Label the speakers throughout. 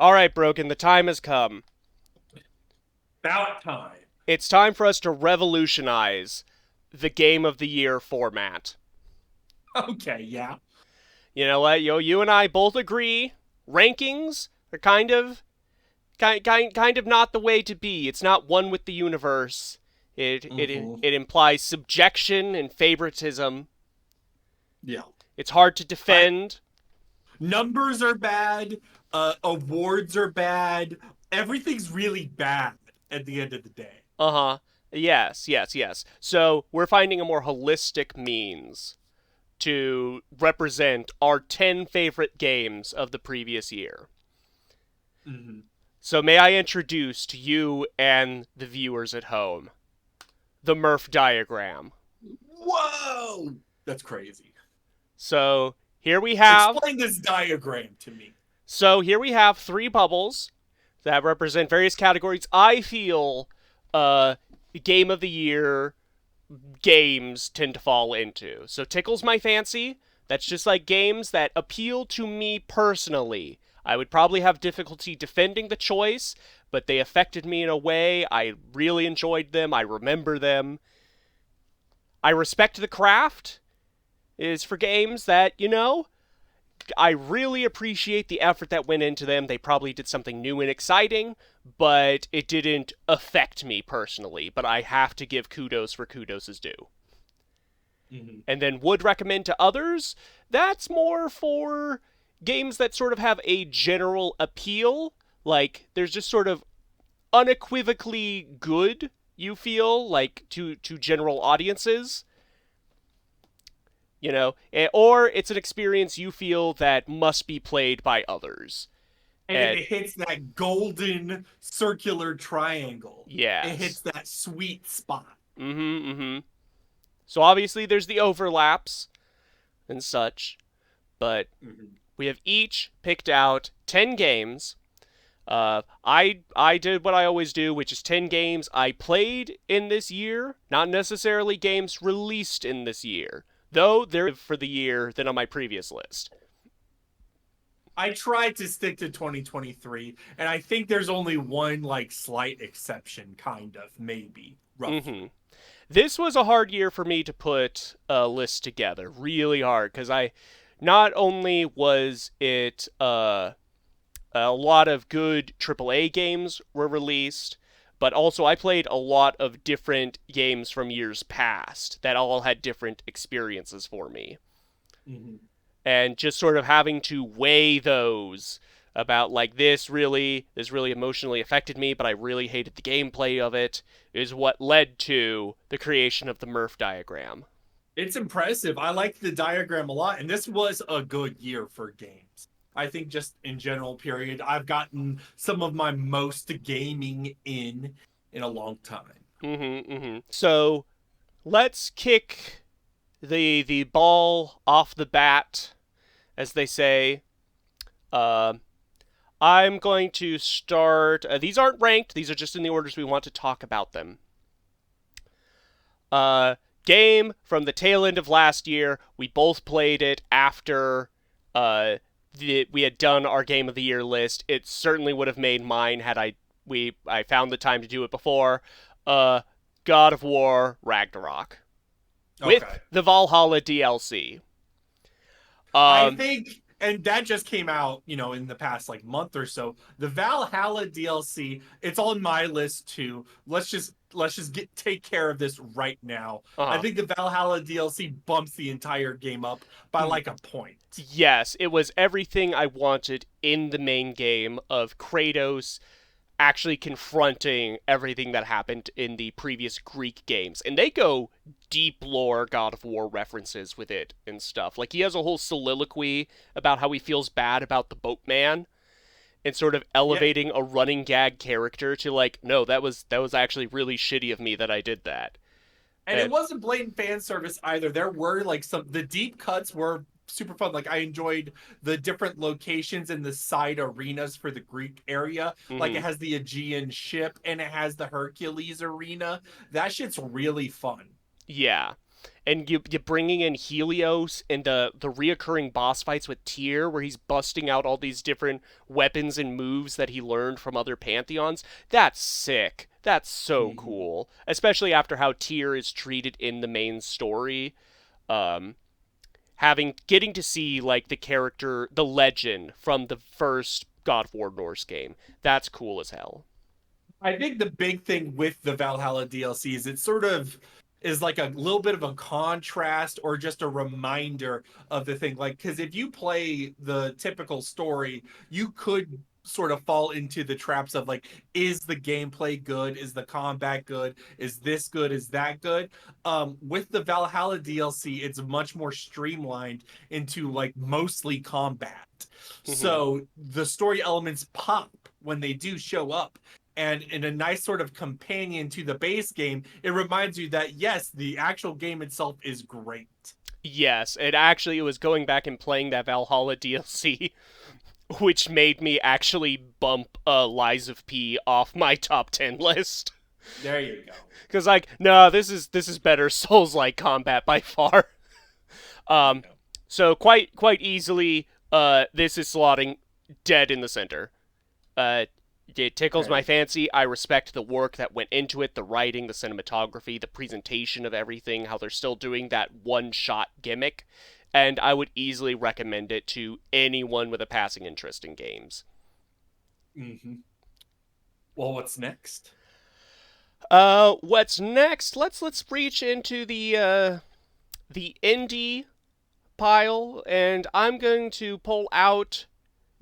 Speaker 1: All right, Brogan, the time has come.
Speaker 2: About time.
Speaker 1: It's time for us to revolutionize the Game of the Year format.
Speaker 2: Okay, yeah.
Speaker 1: You know what? You and I both agree rankings are kind of not the way to be. It's not one with the universe.
Speaker 2: hmm
Speaker 1: It implies subjection and favoritism.
Speaker 2: Yeah.
Speaker 1: It's hard to
Speaker 2: I
Speaker 1: defend.
Speaker 2: Numbers are bad, awards are bad. Everything's really bad at the end of the day.
Speaker 1: Uh-huh. Yes, yes, yes. So, we're finding a more holistic means to represent our 10 favorite games of the previous year.
Speaker 2: hmm
Speaker 1: So, may I introduce to you and the viewers at home the Murph Diagram?
Speaker 2: Whoa! That's crazy.
Speaker 1: So, here we have
Speaker 2: Explain this diagram to me.
Speaker 1: three bubbles that represent various categories. I feel uh game of the year games tend to fall into. So tickles my fancy. That's just like games that appeal to me personally. I would probably have difficulty defending the choice, but they affected me in a way. I really enjoyed them. I remember them. I respect the craft is for games that, I really appreciate the effort that went into them. They probably did something new and exciting, but it didn't affect me personally. But I have to give kudos where kudos is due.
Speaker 2: hmm
Speaker 1: And then would recommend to others, that's more for games that sort of have a general appeal. Like, there's just sort of unequivocally good, you feel, like to general audiences. Or it's an experience you feel that must be played by others.
Speaker 2: And
Speaker 1: And
Speaker 2: it hits that golden circular triangle. It hits
Speaker 1: yes.
Speaker 2: that sweet spot.
Speaker 1: Mm-hmm. So obviously there's the overlaps and such, but
Speaker 2: hmm
Speaker 1: we have each picked out 10 games. I did what I always do, which is 10 games I played in this year, not necessarily games released in this year, though they're for the year than on my previous list.
Speaker 2: I tried to stick to 2023, and I think there's only one slight exception, kind of, maybe,
Speaker 1: Mm-hmm.
Speaker 2: roughly.
Speaker 1: This was a hard year for me to put a list together, really hard, because I not only was it a lot of good AAA games were released, but also I played a lot of different games from years past that all had different experiences for me.
Speaker 2: hmm
Speaker 1: And just sort of having to weigh those about like this really emotionally affected me, but I really hated the gameplay of it is what led to the creation of the Murph diagram.
Speaker 2: It's impressive. I like the diagram a lot, and this was a good year for games. I think just in general period, I've gotten some of my most gaming in a long time.
Speaker 1: So let's kick the ball off the bat, as they say. Uh, I'm going to start. These aren't ranked. These are just in the orders we want to talk about them. Uh, Game from the tail end of last year. We both played it after we had done our game of the year list. It certainly would have made mine had I found the time to do it before. Uh, God of War Ragnarok with
Speaker 2: Okay.
Speaker 1: the Valhalla DLC.
Speaker 2: I
Speaker 1: Um,
Speaker 2: think, and that just came out, in the past month or so. The Valhalla DLC, it's on my list too. Let's just get take care of this right now. I
Speaker 1: uh-huh.
Speaker 2: think the Valhalla DLC bumps the entire game up by a point.
Speaker 1: Yes, it was everything I wanted in the main game of Kratos actually confronting everything that happened in the previous Greek games. And they go deep lore God of War references with it and stuff. Like he has a whole soliloquy about how he feels bad about the boatman and sort of
Speaker 2: Yeah,
Speaker 1: elevating a running gag character to like, no, that was actually really shitty of me that I did that.
Speaker 2: and it
Speaker 1: And
Speaker 2: wasn't blatant fan service either. There were some the deep cuts were super fun. Like I enjoyed the different locations and the side arenas for the Greek area. Like it
Speaker 1: mhm.
Speaker 2: has the Aegean ship and it has the Hercules arena. That shit's really fun.
Speaker 1: Yeah. and you bringing in Helios and the reoccurring boss fights with Tyr, where he's busting out all these different weapons and moves that he learned from other pantheons. That's sick. That's so
Speaker 2: Mhm.
Speaker 1: cool, especially after how Tyr is treated in the main story. Um, getting to see like the character, the legend from the first God of War Norse game. That's cool as hell.
Speaker 2: I think the big thing with the Valhalla DLC is it sort of is like a little bit of a contrast or just a reminder of the thing. Like, because if you play the typical story, you could sort of fall into the traps of like, is the gameplay good? Is the combat good? Is this good? Is that good? With the Valhalla DLC, it's much more streamlined into like mostly combat.
Speaker 1: Hmm.
Speaker 2: So the story elements pop when they do show up, and in a nice sort of companion to the base game, it reminds you that yes, the actual game itself is great.
Speaker 1: Yes, it was going back and playing that Valhalla DLC, which made me actually bump Lies of P off my top 10 list.
Speaker 2: There you go.
Speaker 1: Because like, no, this is better Souls-like combat by far. Um,
Speaker 2: Yeah.
Speaker 1: so quite easily, this is slotting dead in the center. Uh, it tickles my
Speaker 2: Okay.
Speaker 1: fancy. I respect the work that went into it, the writing, the cinematography, the presentation of everything, how they're still doing that one-shot gimmick, and I would easily recommend it to anyone with a passing interest in games.
Speaker 2: Mm-hmm. Well, what's next?
Speaker 1: What's next? Let's reach into the indie pile, and I'm going to pull out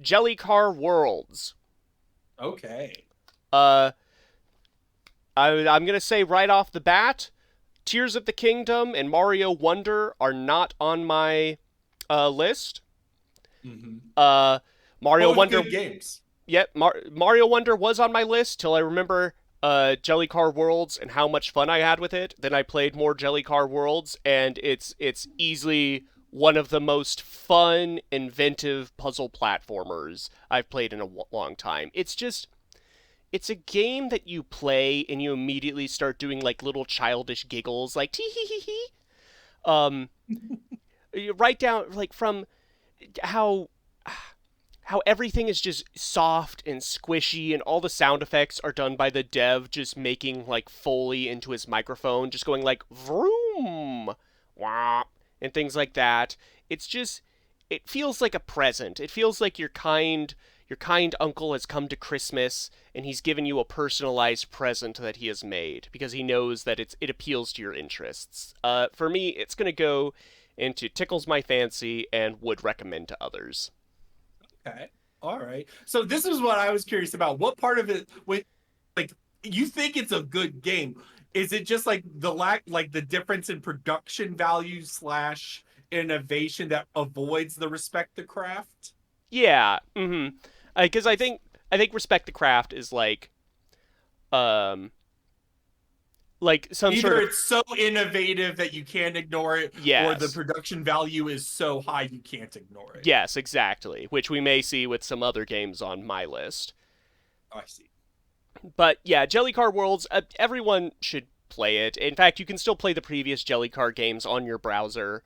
Speaker 1: Jellycar Worlds.
Speaker 2: Okay.
Speaker 1: Uh, I'm gonna say right off the bat, Tears of the Kingdom and Mario Wonder are not on my list.
Speaker 2: Mm-hmm.
Speaker 1: Uh, Mario
Speaker 2: Both
Speaker 1: Wonder,
Speaker 2: good games.
Speaker 1: yep, Mario Wonder was on my list till I remember Jellycar Worlds and how much fun I had with it. Then I played more Jellycar Worlds, and it's easily one of the most fun, inventive puzzle platformers I've played in a long time. It's a game that you play and you immediately start doing like little childish giggles, like tee hee hee hee. Um, you write down like from how how everything is just soft and squishy, and all the sound effects are done by the dev just making like Foley into his microphone, just going like vroom, wah, and things like that. It's just it feels like a present. It feels like your kind uncle has come to Christmas and he's given you a personalized present that he has made because he knows that it appeals to your interests. For me, it's gonna go into tickles my fancy and would recommend to others.
Speaker 2: Okay. All right. So this is what I was curious about. What part of it, when like you think it's a good game, is it just like the lack, like the difference in production value slash innovation that avoids the respect the craft?
Speaker 1: Yeah, mm-hmm. Because I think respect the craft is um like some sort
Speaker 2: Either
Speaker 1: of
Speaker 2: it's so innovative that you can't ignore it, or the
Speaker 1: yes,
Speaker 2: production value is so high you can't ignore it.
Speaker 1: yes, exactly, which we may see with some other games on my list.
Speaker 2: I see.
Speaker 1: But yeah, Jellycar Worlds, everyone should play it. In fact, you can still play the previous Jellycar games on your browser.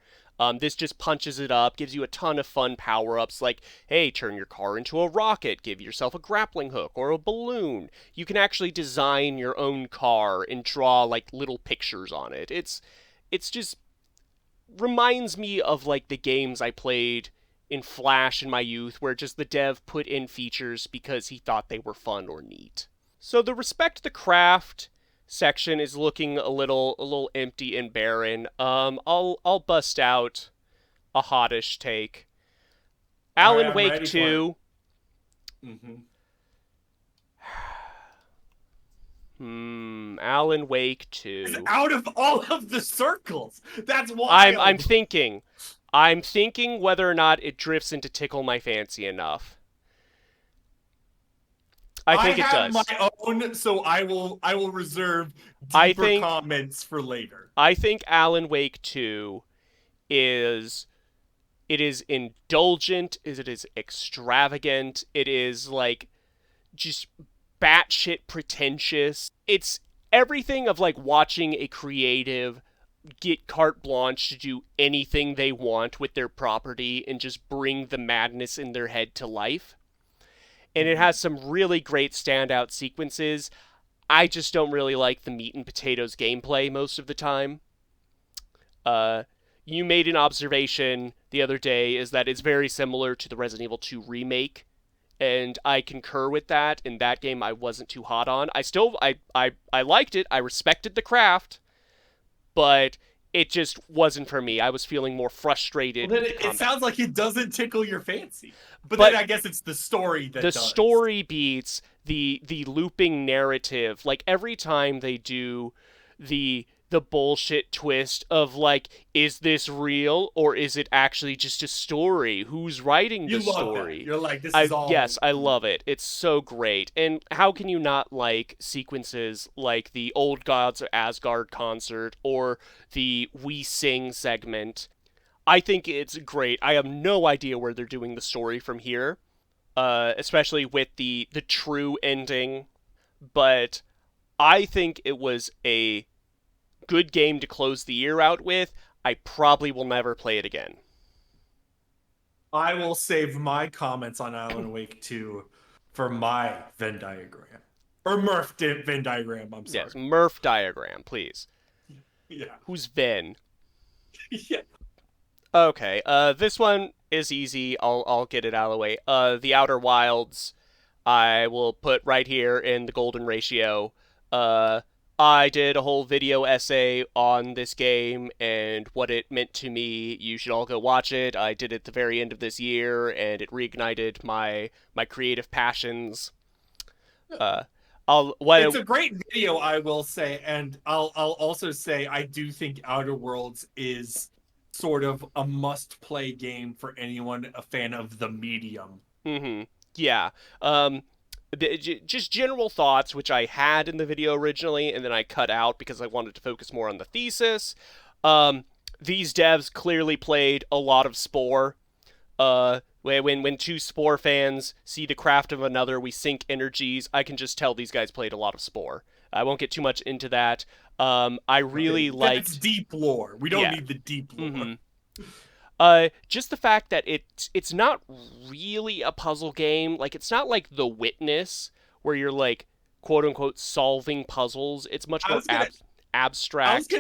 Speaker 1: This just punches it up, gives you a ton of fun power ups like, hey, turn your car into a rocket, give yourself a grappling hook or a balloon. You can actually design your own car and draw like little pictures on it. It's just reminds me of like the games I played in Flash in my youth where just the dev put in features because he thought they were fun or neat. So the respect the craft section is looking a little empty and barren. I'll bust out a hottish take.
Speaker 2: All right,
Speaker 1: Alan
Speaker 2: I'm
Speaker 1: Wake
Speaker 2: ready for it.
Speaker 1: 2.
Speaker 2: Hmm.
Speaker 1: Alan Wake
Speaker 2: It's
Speaker 1: 2.
Speaker 2: out of all of the circles. That's
Speaker 1: I'm
Speaker 2: wild.
Speaker 1: thinking. I'm thinking whether or not it drifts into tickle my fancy enough. I
Speaker 2: I
Speaker 1: think it
Speaker 2: have my
Speaker 1: does.
Speaker 2: own, so I will reserve
Speaker 1: I
Speaker 2: deeper
Speaker 1: think
Speaker 2: comments for later.
Speaker 1: I think Alan Wake 2 is it is indulgent, it is extravagant, it is like just batshit pretentious. It's everything of like watching a creative get carte blanche to do anything they want with their property and just bring the madness in their head to life. And it has some really great standout sequences. I just don't really like the meat and potatoes gameplay most of the time. Uh, you made an observation the other day is that it's very similar to the Resident Evil 2 remake, and I concur with that. In that game, I wasn't too hot on. I liked it. I respected the craft, but it just wasn't for me. I was feeling more frustrated
Speaker 2: Well, then
Speaker 1: with the
Speaker 2: it
Speaker 1: combat.
Speaker 2: sounds like it doesn't tickle your fancy. But
Speaker 1: But
Speaker 2: then I guess it's the story that
Speaker 1: the
Speaker 2: does.
Speaker 1: story beats the looping narrative. Like every time they do the bullshit twist of like, is this real or is it actually just a story? Who's writing
Speaker 2: You
Speaker 1: the
Speaker 2: love that.
Speaker 1: story?
Speaker 2: You're like, this
Speaker 1: I
Speaker 2: is all.
Speaker 1: Yes, I love it. It's so great. And how can you not like sequences like the Old Gods of Asgard concert or the We Sing segment? I think it's great. I have no idea where they're doing the story from here, especially with the true ending. But I think it was a good game to close the year out with. I probably will never play it again.
Speaker 2: I will save my comments on Alan Wake 2 for my Venn diagram. Or Venn diagram, I'm sorry.
Speaker 1: Yes, Murph Diagram, please.
Speaker 2: Yeah.
Speaker 1: Who's Venn?
Speaker 2: Yeah.
Speaker 1: Okay, this one is easy. I'll get it out of the way. The Outer Wilds, I will put right here in the golden ratio. Uh, I did a whole video essay on this game and what it meant to me. You should all go watch it. I did it at the very end of this year, and it reignited my creative passions. Uh,
Speaker 2: It's a great video, I will say, and I'll also say I do think Outer Worlds is sort of a must-play game for anyone a fan of the medium.
Speaker 1: Mm-hmm. Yeah. Just general thoughts, which I had in the video originally, and then I cut out because I wanted to focus more on the thesis. These devs clearly played a lot of Spore. When two Spore fans see the craft of another, we sync energies. I can just tell these guys played a lot of Spore. I won't get too much into that. I really liked.
Speaker 2: That's deep lore. We don't
Speaker 1: Yeah.
Speaker 2: need the deep lore.
Speaker 1: Just the fact that it's not really a puzzle game. Like it's not like The Witness where you're like quote unquote solving puzzles. It's much more abstract.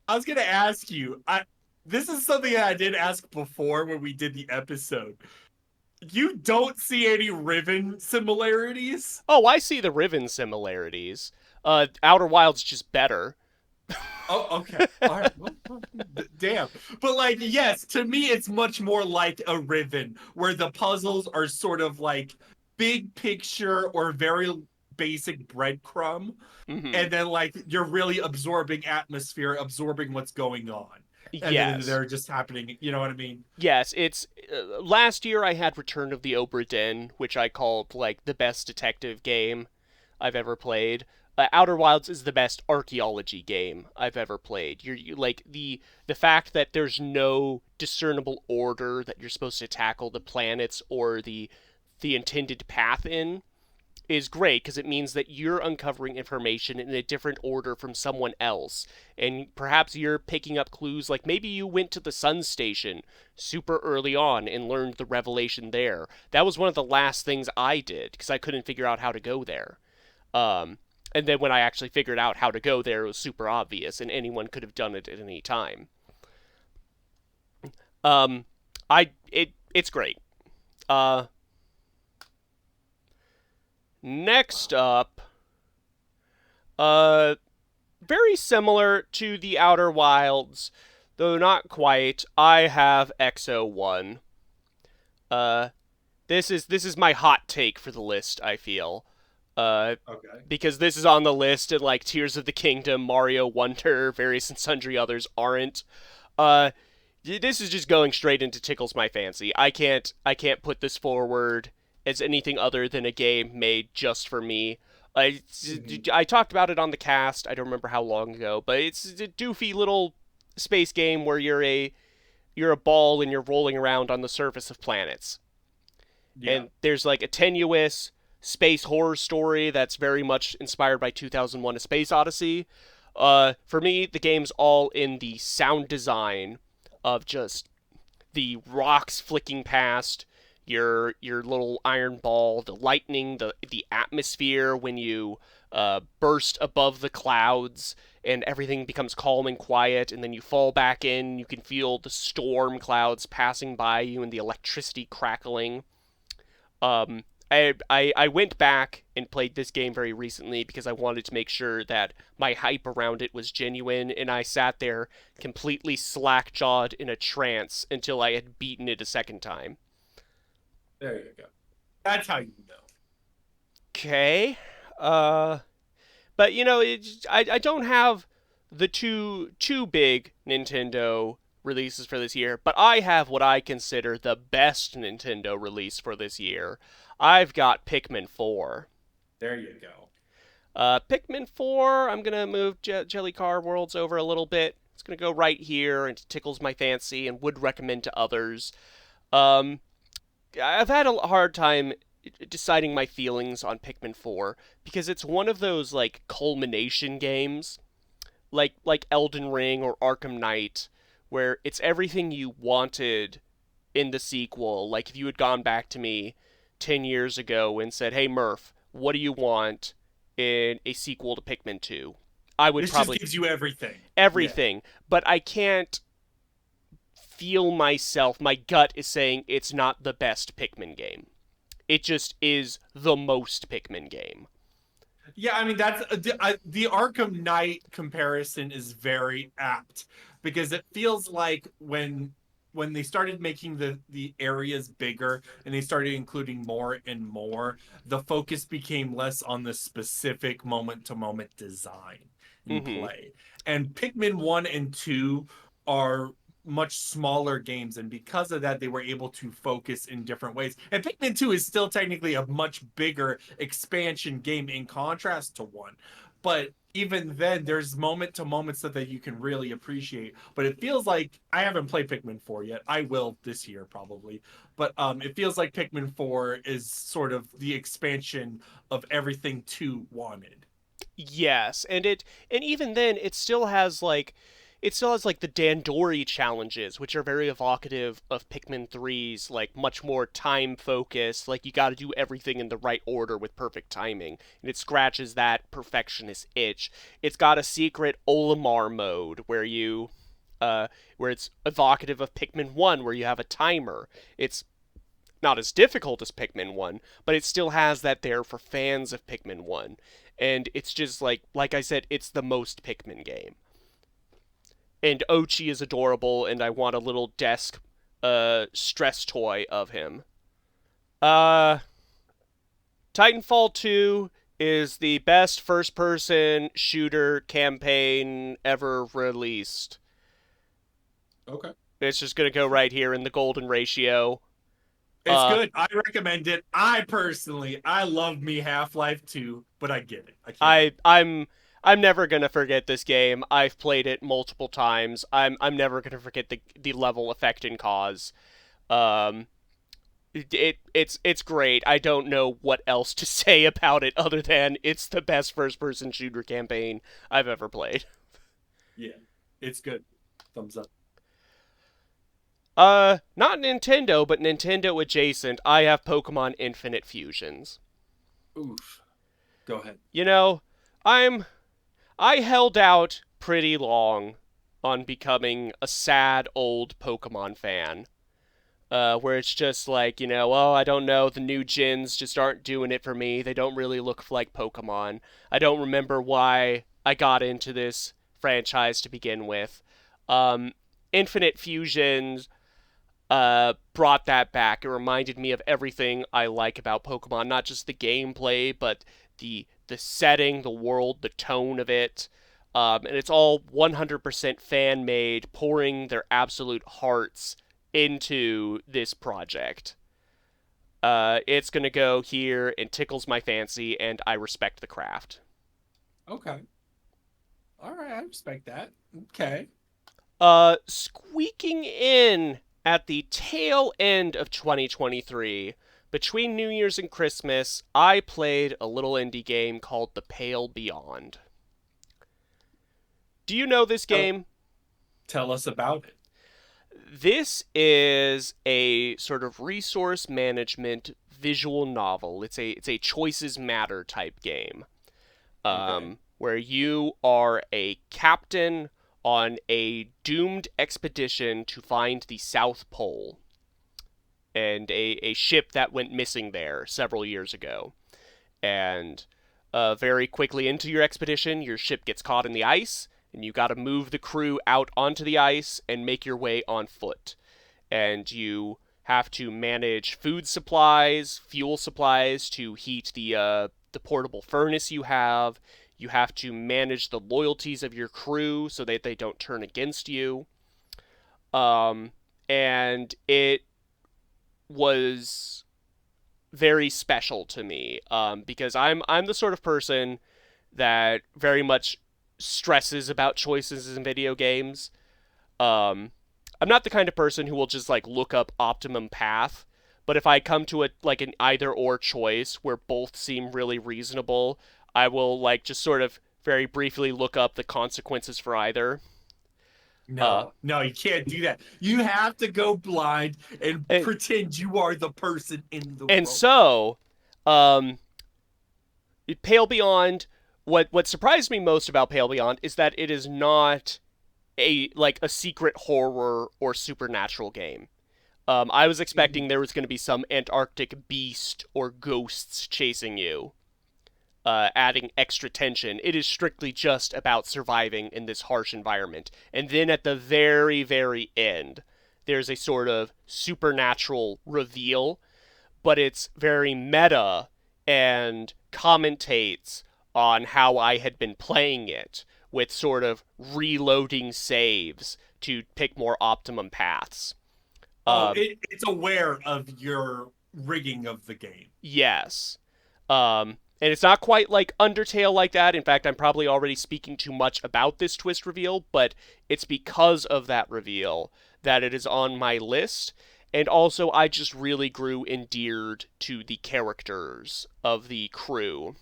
Speaker 2: I was gonna ask you. This is something that I did ask before when we did the episode. You don't see any Riven similarities?
Speaker 1: Oh, I see the Riven similarities. Outer Wilds just better.
Speaker 2: Oh, okay. All right. Damn. But like, yes, to me, it's much more like a Riven, where the puzzles are sort of like big picture or very basic breadcrumb, and then like you're really absorbing atmosphere, absorbing what's going on. And then they're just happening. You know what I mean?
Speaker 1: Yes, it's last year I had Return of the Obra Dinn, which I called like the best detective game I've ever played. Outer Wilds is the best archaeology game I've ever played. You like the fact that there's no discernible order that you're supposed to tackle the planets or the intended path in is great because it means that you're uncovering information in a different order from someone else. And perhaps you're picking up clues like maybe you went to the sun station super early on and learned the revelation there. That was one of the last things I did because I couldn't figure out how to go there. And then when I actually figured out how to go there, it was super obvious, and anyone could have done it at any time. It's great. Next up, very similar to the Outer Wilds, though not quite. I have XO1. This is my hot take for the list, I feel.
Speaker 2: Okay.
Speaker 1: Because this is on the list, and like Tears of the Kingdom, Mario Wonder, various and sundry others aren't. This is just going straight into tickles my fancy. I can't put this forward as anything other than a game made just for me. I talked about it on the cast. I don't remember how long ago, but it's a doofy little space game where you're a ball and you're rolling around on the surface of planets. Yeah. And there's like a tenuous space horror story that's very much inspired by 2001: A Space Odyssey. For me, the game's all in the sound design of just the rocks flicking past your little iron ball, the lightning, the atmosphere when you burst above the clouds and everything becomes calm and quiet, and then you fall back in. You can feel the storm clouds passing by you and the electricity crackling. Um, I went back and played this game very recently because I wanted to make sure that my hype around it was genuine, and I sat there completely slack jawed in a trance until I had beaten it a second time.
Speaker 2: There you go. That's how you know.
Speaker 1: Okay. Uh, but I don't have the two big Nintendo releases for this year, but I have what I consider the best Nintendo release for this year. I've got Pikmin 4.
Speaker 2: There you go.
Speaker 1: Pikmin 4, I'm going to move Jelly Car Worlds over a little bit. It's going to go right here, and it tickles my fancy and would recommend to others. Um, I've had a hard time deciding my feelings on Pikmin 4 because it's one of those like culmination games like Elden Ring or Arkham Knight where it's everything you wanted in the sequel. Like if you had gone back to me 10 years ago and said, "Hey Murph, what do you want in a sequel to Pikmin 2?" I would
Speaker 2: This
Speaker 1: probably
Speaker 2: just gives you everything.
Speaker 1: everything, but I can't feel myself. My gut is saying it's not the best Pikmin game. It just is the most Pikmin game.
Speaker 2: Yeah, I mean that's the Arkham Knight comparison is very apt because it feels like when they started making the areas bigger and they started including more and more, the focus became less on the specific moment to moment design and
Speaker 1: Mm-hmm.
Speaker 2: play. And Pikmin 1 and 2 are much smaller games, and because of that they were able to focus in different ways. And Pikmin 2 is still technically a much bigger expansion game in contrast to 1, but even then there's moment to moment stuff that you can really appreciate. But it feels like I haven't played Pikmin 4 yet. I will this year probably, but it feels like Pikmin 4 is sort of the expansion of everything 2 wanted.
Speaker 1: Yes, and even then it still has like the Dandori challenges, which are very evocative of Pikmin 3's like much more time focused, like you got to do everything in the right order with perfect timing, and it scratches that perfectionist itch. It's got a secret Olimar mode where it's evocative of Pikmin 1 where you have a timer. It's not as difficult as Pikmin 1, but it still has that there for fans of Pikmin 1. And it's just like I said, it's the most Pikmin game. And Ochi is adorable, and I want a little desk stress toy of him. Uh Titanfall 2 is the best first person shooter campaign ever released.
Speaker 2: Okay.
Speaker 1: It's just going to go right here in the golden ratio.
Speaker 2: It's
Speaker 1: Uh
Speaker 2: good. I recommend it. I love me Half-Life 2, but I get it. I can't.
Speaker 1: I I'm never gonna forget this game. I've played it multiple times. I'm never gonna forget the level effect and cause. Um, it's great. I don't know what else to say about it other than it's the best first person shooter campaign I've ever played.
Speaker 2: Yeah, it's good. Thumbs up.
Speaker 1: Not Nintendo, but Nintendo adjacent. I have Pokemon Infinite Fusions.
Speaker 2: Oof. Go ahead.
Speaker 1: You know, I'm I held out pretty long on becoming a sad old Pokemon fan. Where it's just like, oh, I don't know, the new gens just aren't doing it for me. They don't really look like Pokemon. I don't remember why I got into this franchise to begin with. Um, Infinite Fusions brought that back. It reminded me of everything I like about Pokemon, not just the gameplay, but the setting, the world, the tone of it. And it's all 100% fan made, pouring their absolute hearts into this project. It's gonna go here and tickles my fancy, and I respect the craft.
Speaker 2: Okay. All right. I respect that. Okay.
Speaker 1: Squeaking in at the tail end of 2023, between New Year's and Christmas, I played a little indie game called The Pale Beyond. Do you know this
Speaker 2: Tell,
Speaker 1: game?
Speaker 2: tell us about it.
Speaker 1: This is a sort of resource management visual novel. It's a choices matter type game,
Speaker 2: Okay.
Speaker 1: where you are a captain on a doomed expedition to find the South Pole and a ship that went missing there several years ago. And very quickly into your expedition, your ship gets caught in the ice, and you got to move the crew out onto the ice and make your way on foot. And you have to manage food supplies, fuel supplies to heat the portable furnace you have. You have to manage the loyalties of your crew so that they don't turn against you. Um, and it was very special to me, because I'm the sort of person that very much stresses about choices in video games. Um, I'm not the kind of person who will just like look up optimum path, but if I come to a like an either or choice where both seem really reasonable, I will like just sort of very briefly look up the consequences for either. Uh,
Speaker 2: No, you can't do that. You have to go blind and
Speaker 1: and
Speaker 2: pretend you are the person in the
Speaker 1: and
Speaker 2: role.
Speaker 1: so, um, Pale Beyond. What surprised me most about Pale Beyond is that it is not a secret horror or supernatural game. I was expecting
Speaker 2: Mhm.
Speaker 1: there was going to be some Antarctic beast or ghosts chasing you, adding extra tension. It is strictly just about surviving in this harsh environment. And then at the very, very end, there's a sort of supernatural reveal, but it's very meta and commentates on how I had been playing it, with sort of reloading saves to pick more optimum paths.
Speaker 2: Oh,
Speaker 1: Um,
Speaker 2: it's aware of your rigging of the game.
Speaker 1: yes. And it's not quite like Undertale like that. In fact, I'm probably already speaking too much about this twist reveal, but it's because of that reveal that it is on my list. And also, I just really grew endeared to the characters of the crew.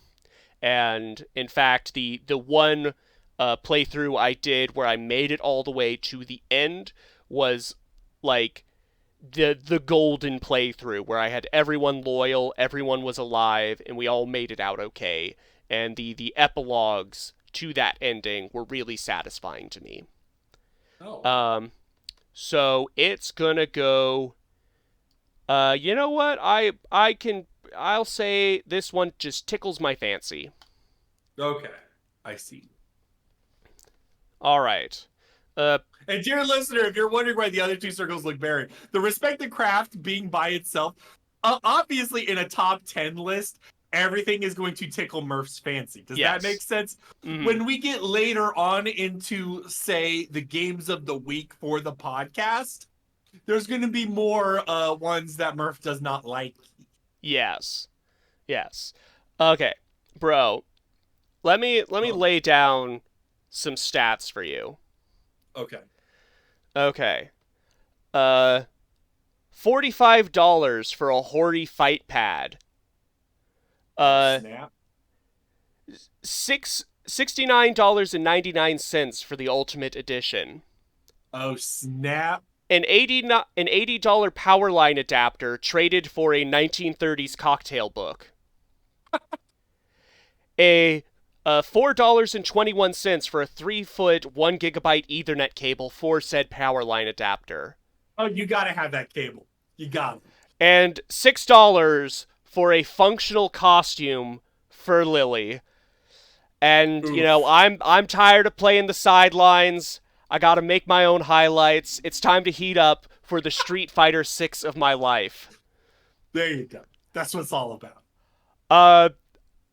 Speaker 1: And in fact, the one playthrough I did where I made it all the way to the end was like the golden playthrough where I had everyone loyal, everyone was alive, and we all made it out okay. And the epilogues to that ending were really satisfying to me.
Speaker 2: Oh,
Speaker 1: Um, so it's gonna go. You know what? I'll say this one just tickles my fancy.
Speaker 2: okay. I see.
Speaker 1: All right. Uh,
Speaker 2: And dear listener, if you're wondering why the other two circles look buried, the respected craft being by itself, obviously in a top 10 list, everything is going to tickle Murph's fancy. Does that make
Speaker 1: yes.
Speaker 2: sense?
Speaker 1: Mm-hmm.
Speaker 2: When we get later on into, say, the games of the week for the podcast, there's going to be more ones that Murph does not like.
Speaker 1: Yes. Yes. Okay, bro. Let me
Speaker 2: Oh,
Speaker 1: lay down some stats for you.
Speaker 2: okay.
Speaker 1: Okay. Uh, $45 for a Hori fight pad.
Speaker 2: Oh,
Speaker 1: Uh,
Speaker 2: snap.
Speaker 1: $69.99 for the Ultimate Edition.
Speaker 2: Oh, snap.
Speaker 1: An $80 power line adapter traded for a 1930s cocktail book. A $4.21 for a 3-foot 1 gigabyte Ethernet cable for said power line adapter.
Speaker 2: Oh, you got to have that cable. You got it.
Speaker 1: And $6 for a functional costume for Lily. And
Speaker 2: Oof.
Speaker 1: I'm tired of playing the sidelines. I got to make my own highlights. It's time to heat up for the Street Fighter 6 of my life.
Speaker 2: There you go. That's what it's all about.
Speaker 1: Uh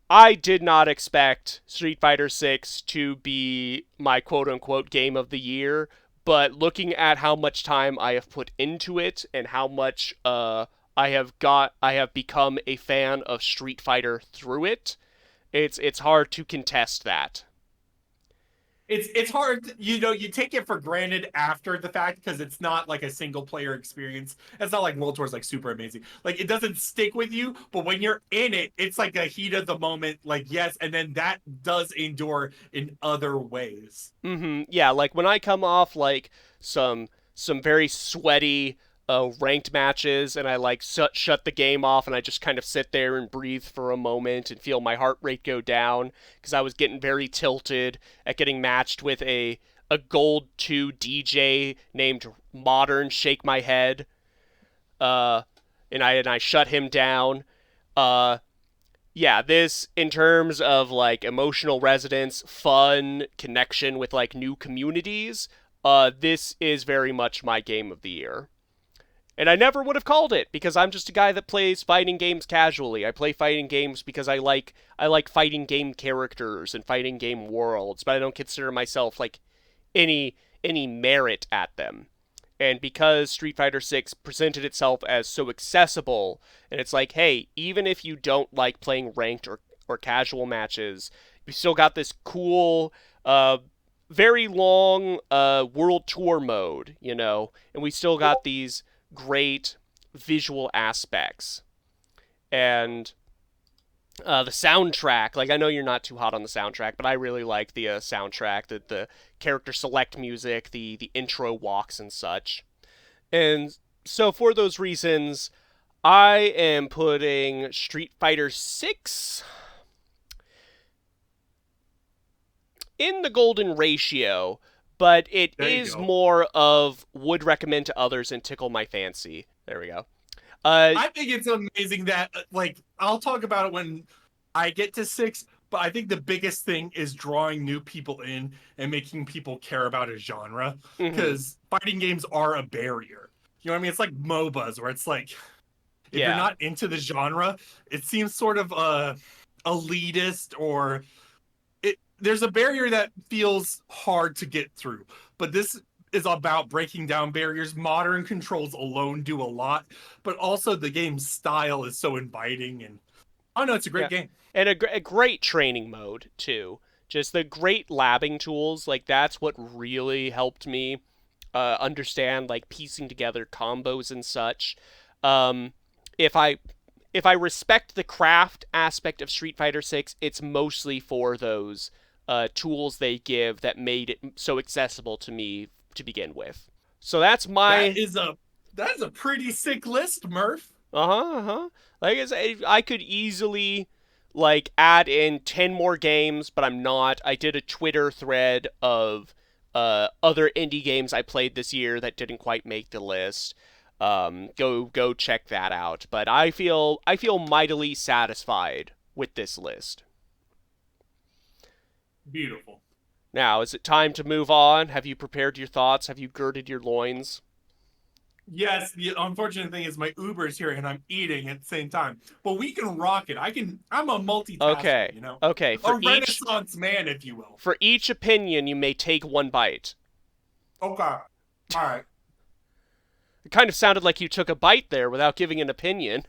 Speaker 1: I did not expect Street Fighter 6 to be my quote unquote game of the year, but looking at how much time I have put into it and how much I have become a fan of Street Fighter through it, it's hard to contest that.
Speaker 2: it's hard, you take it for granted after the fact because it's not like a single player experience. It's not like World Tour is like super amazing. Like it doesn't stick with you, but when you're in it, it's like a heat of the moment, like yes, and then that does endure in other ways.
Speaker 1: Yeah, like when I come off like some very sweaty ranked matches, and I like shut the game off, and I just kind of sit there and breathe for a moment and feel my heart rate go down because I was getting very tilted at getting matched with a gold 2 DJ named Modern Shake My Head, uh, and I shut him down. Uh, yeah, this in terms of like emotional resonance, fun, connection with like new communities, this is very much my game of the year. And I never would have called it because I'm just a guy that plays fighting games casually. I play fighting games because I like fighting game characters and fighting game worlds, but I don't consider myself like any any merit at them. And because Street Fighter 6 presented itself as so accessible, and it's like, hey, even if you don't like playing ranked or casual matches, you still got this cool, very long world tour mode, and we still got these great visual aspects. And the soundtrack, like I know you're not too hot on the soundtrack, but I really like the soundtrack, the character select music, the intro walks and such. And so for those reasons, I am putting Street Fighter 6 in the golden ratio, but it
Speaker 2: There you
Speaker 1: is
Speaker 2: go.
Speaker 1: more of would recommend to others and tickle my fancy. There we go.
Speaker 2: I think it's amazing that like I'll talk about it when I get to six, but I think the biggest thing is drawing new people in and making people care about a genre
Speaker 1: Mhm.
Speaker 2: because fighting games are a barrier. You know what I mean? It's like MOBAs where it's like if you're
Speaker 1: Yeah.
Speaker 2: not into the genre, it seems sort of elitist or there's a barrier that feels hard to get through. But this is about breaking down barriers. Modern controls alone do a lot, but also the game's style is so inviting and oh no, it's a great
Speaker 1: Yeah.
Speaker 2: game.
Speaker 1: And a great training mode too. Just the great labbing tools, like that's what really helped me understand like piecing together combos and such. Um, if I if I respect the craft aspect of Street Fighter 6, it's mostly for those tools they give that made it so accessible to me to begin with. So that's
Speaker 2: That
Speaker 1: my
Speaker 2: is a that's a pretty sick list, Murph.
Speaker 1: like I said, I could easily like add in 10 more games, but I'm not. I did a Twitter thread of other indie games I played this year that didn't quite make the list. Go check that out. But I feel mightily satisfied with this list.
Speaker 2: Beautiful.
Speaker 1: Now, is it time to move on? Have you prepared your thoughts? Have you girded your loins?
Speaker 2: Yes, the unfortunate thing is my Uber's here and I'm eating at the same time. But we can rock it. I'm a multitasker,
Speaker 1: Okay. Okay,
Speaker 2: A renaissance man, if you will.
Speaker 1: for each opinion you may take one bite.
Speaker 2: Okay. All right.
Speaker 1: It kind of sounded like you took a bite there without giving an opinion.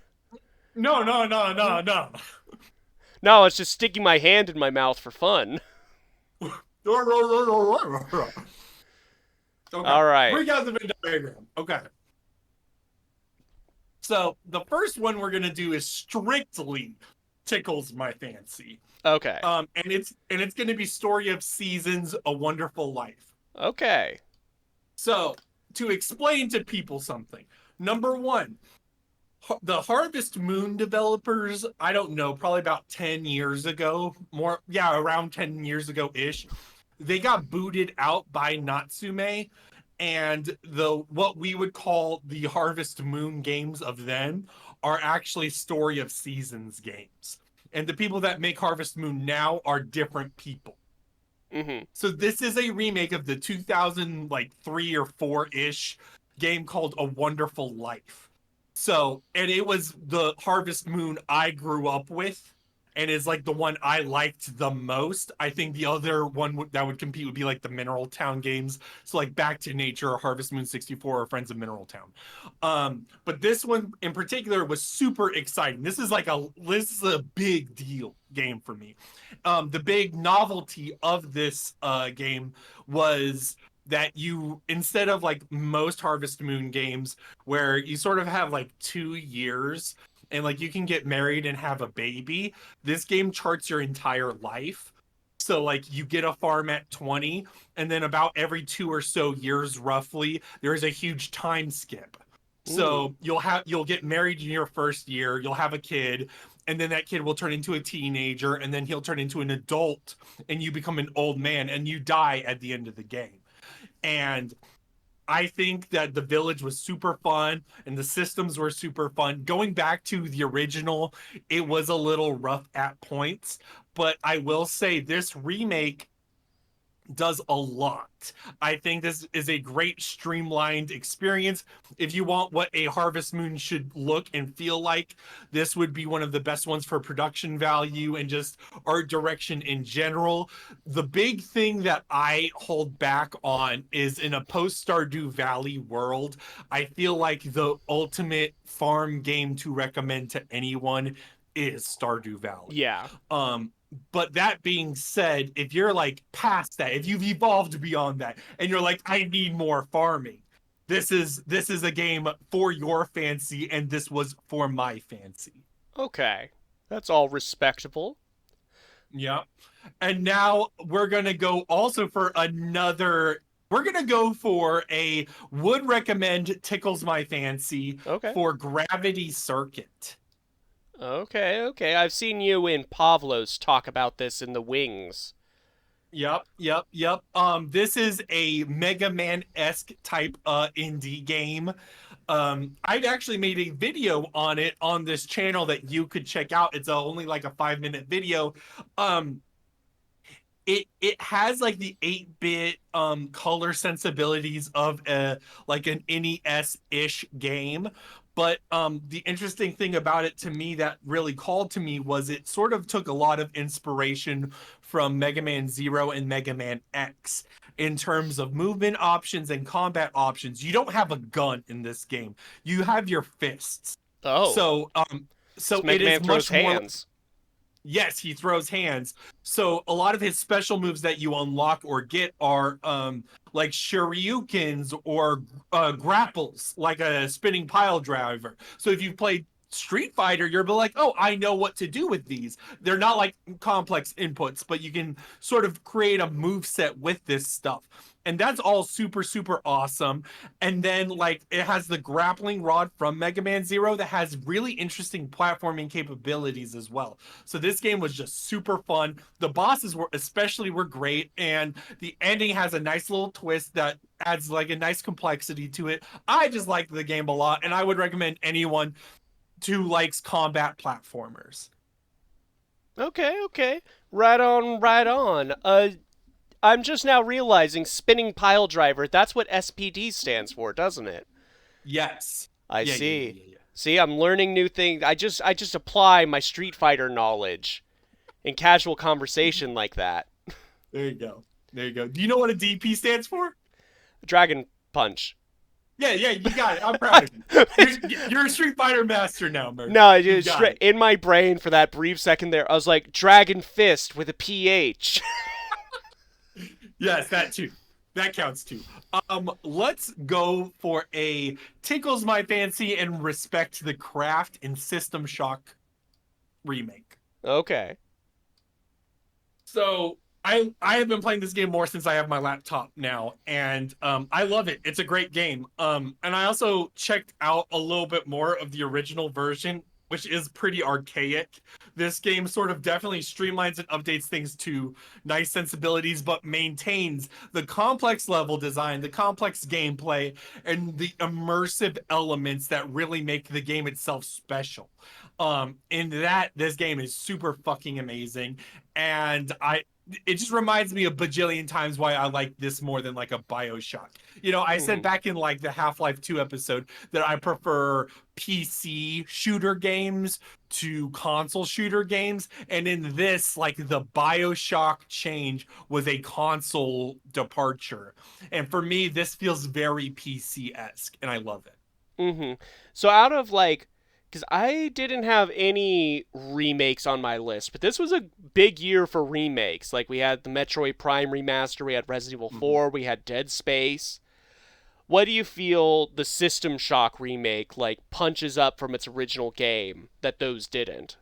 Speaker 2: No, no, no, no, no.
Speaker 1: No, it's just sticking my hand in my mouth for fun.
Speaker 2: Okay.
Speaker 1: All right.
Speaker 2: Bring out the Venn diagram. Okay. So the first one we're gonna do is strictly tickles my fancy.
Speaker 1: Okay.
Speaker 2: And it's gonna be Story of Seasons, A Wonderful Life.
Speaker 1: Okay.
Speaker 2: So to explain to people something, number one, the Harvest Moon developers, I don't know, probably about 10 years ago, more, yeah, around 10 years ago ish, they got booted out by Natsume. And the what we would call the Harvest Moon games of then are actually Story of Seasons games. And the people that make Harvest Moon now are different people.
Speaker 1: Mm-hmm.
Speaker 2: So this is a remake of the 2000 like 3 or 4-ish game called A Wonderful Life. So, and it was the Harvest Moon I grew up with and is like the one I liked the most. I think the other one that would compete would be like the Mineral Town games. So like Back to Nature or Harvest Moon 64 or Friends of Mineral Town. But this one in particular was super exciting. This is a big deal game for me. The big novelty of this game was that you, instead of like most Harvest Moon games where you sort of have like 2 years and like you can get married and have a baby, this game charts your entire life. So like you get a farm at 20, and then about every 2 or so years roughly, there's a huge time skip.
Speaker 1: Ooh.
Speaker 2: So you'll get married in your first year, you'll have a kid, and then that kid will turn into a teenager, and then he'll turn into an adult, and you become an old man, and you die at the end of the game. And I think that the village was super fun and the systems were super fun. Going back to the original, it was a little rough at points, but I will say this remake does a lot. I think this is a great streamlined experience. If you want what a Harvest Moon should look and feel like, this would be one of the best ones for production value and just art direction in general. The big thing that I hold back on is in a post Stardew Valley world, I feel like the ultimate farm game to recommend to anyone is Stardew Valley.
Speaker 1: Yeah.
Speaker 2: But that being said, if you're like past that, if you've evolved beyond that, and you're like, I need more farming, this is a game for your fancy, and this was for my fancy.
Speaker 1: Okay. That's all respectable.
Speaker 2: Yeah. And now we're gonna go also for another. We're gonna go for a would recommend tickles my fancy
Speaker 1: Okay.
Speaker 2: for Gravity Circuit.
Speaker 1: Okay. I've seen you in Pavlos talk about this in the wings.
Speaker 2: Yep. This is a Mega Man-esque type indie game. I've actually made a video on it on this channel that you could check out. It's only like a 5-minute video. Um, it has like the 8-bit color sensibilities of a like an NES-ish game. But the interesting thing about it to me that really called to me was it sort of took a lot of inspiration from Mega Man Zero and Mega Man X in terms of movement options and combat options. You don't have a gun in this game. You have your fists.
Speaker 1: Oh.
Speaker 2: So
Speaker 1: So
Speaker 2: so it
Speaker 1: Mega Man
Speaker 2: is
Speaker 1: throws
Speaker 2: much more.
Speaker 1: hands.
Speaker 2: Yes, he throws hands. So a lot of his special moves that you unlock or get are like Shoryukens or grapples, like a spinning pile driver. So if you've played Street Fighter, you're like, oh, I know what to do with these. They're not like complex inputs, but you can sort of create a move set with this stuff. And that's all super, super awesome. And then, like, it has the grappling rod from Mega Man Zero that has really interesting platforming capabilities as well. So this game was just super fun. The bosses were great, and the ending has a nice little twist that adds like a nice complexity to it. I just liked the game a lot, and I would recommend anyone who likes combat platformers.
Speaker 1: Okay. Right on, right on. I'm just now realizing spinning pile driver, that's what SPD stands for, doesn't it?
Speaker 2: Yes.
Speaker 1: I
Speaker 2: Yeah, yeah,
Speaker 1: see.
Speaker 2: yeah, yeah, yeah.
Speaker 1: See, I'm learning new things. I just apply my Street Fighter knowledge in casual conversation like that.
Speaker 2: There you go. There you go. Do you know what a DP stands for?
Speaker 1: Dragon Punch.
Speaker 2: Yeah, you got it. I'm proud of you. You're a Street Fighter master now, Murph.
Speaker 1: No,
Speaker 2: You
Speaker 1: it's
Speaker 2: got it.
Speaker 1: in my brain for that brief second there. I was like Dragon Fist with a PH.
Speaker 2: Yes, that too. That counts too. Let's go for a tickles my fancy and respect the craft in System Shock remake.
Speaker 1: Okay.
Speaker 2: So I have been playing this game more since I have my laptop now, and I love it. It's a great game. And I also checked out a little bit more of the original version, which is pretty archaic. This game sort of definitely streamlines and updates things to nice sensibilities, but maintains the complex level design, the complex gameplay, and the immersive elements that really make the game itself special. In that, this game is super fucking amazing, and it just reminds me a bajillion times why I like this more than like a BioShock. I said
Speaker 1: Mhm.
Speaker 2: back in like the Half-Life 2 episode that I prefer PC shooter games to console shooter games. And in this, like the BioShock change was a console departure. And for me, this feels very PC-esque, and I love it.
Speaker 1: Mhm. So out of like, because I didn't have any remakes on my list, but this was a big year for remakes. Like we had the Metroid Prime remaster, we had Resident Evil
Speaker 2: Mhm.
Speaker 1: 4, we had Dead Space. What do you feel the System Shock remake like punches up from its original game that those didn't?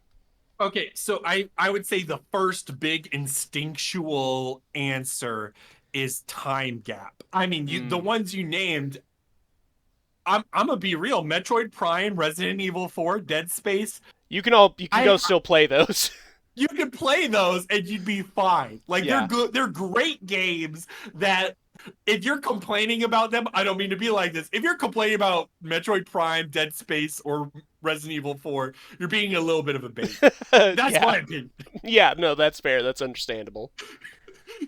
Speaker 2: Okay, so I would say the first big instinctual answer is time gap. I mean, the
Speaker 1: Mm.
Speaker 2: ones you named, I'm gonna be real. Metroid Prime, Resident Evil 4, Dead Space.
Speaker 1: You can
Speaker 2: I
Speaker 1: go still play those.
Speaker 2: You could play those and you'd be fine. Like they're
Speaker 1: Yeah.
Speaker 2: good. They're great games that if you're complaining about them, I don't mean to be like this. If you're complaining about Metroid Prime, Dead Space, or Resident Evil 4, you're being a little bit of a baby. That's
Speaker 1: Yeah.
Speaker 2: my opinion.
Speaker 1: Yeah, no, that's fair. That's understandable.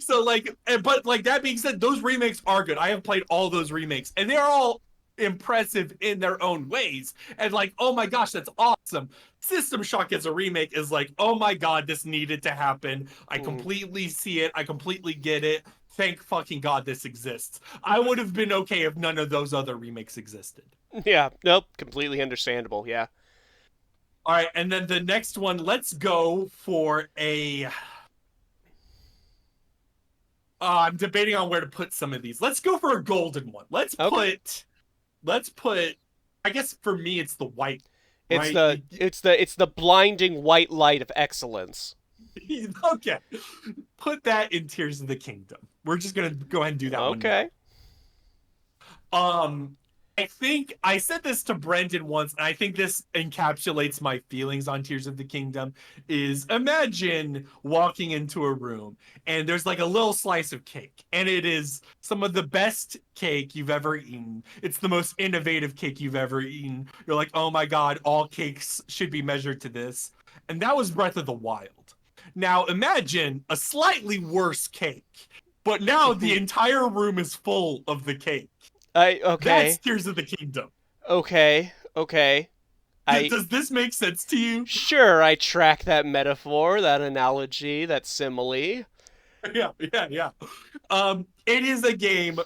Speaker 2: So like, but like that being said, those remakes are good. I have played all those remakes, and they're all impressive in their own ways. And like, oh my gosh, that's awesome. System Shock as a remake is like, oh my god, this needed to happen. I
Speaker 1: Mm.
Speaker 2: completely see it. I completely get it. Thank fucking god this exists. I would have been okay if none of those other remakes existed.
Speaker 1: Yeah, nope, completely understandable. Yeah.
Speaker 2: All right, and then the next one, let's go for a I'm debating on where to put some of these. Let's go for a golden one.
Speaker 1: Okay.
Speaker 2: Let's put I guess for me it's the white,
Speaker 1: It's
Speaker 2: right?
Speaker 1: the it's the blinding white light of excellence.
Speaker 2: Okay. Put that in Tears of the Kingdom. We're just gonna go ahead and do that one
Speaker 1: Okay.
Speaker 2: now. I think I said this to Brendan once, and I think this encapsulates my feelings on Tears of the Kingdom. Is imagine walking into a room and there's like a little slice of cake, and it is some of the best cake you've ever eaten. It's the most innovative cake you've ever eaten. You're like, oh my god, all cakes should be measured to this. And that was Breath of the Wild. Now imagine a slightly worse cake, but now the entire room is full of the cake.
Speaker 1: I
Speaker 2: That's
Speaker 1: okay.
Speaker 2: Tears of the Kingdom.
Speaker 1: Okay. Okay. I
Speaker 2: Does this make sense to you?
Speaker 1: sure I track that metaphor, that analogy, that simile.
Speaker 2: Yeah, yeah, yeah. It is a game.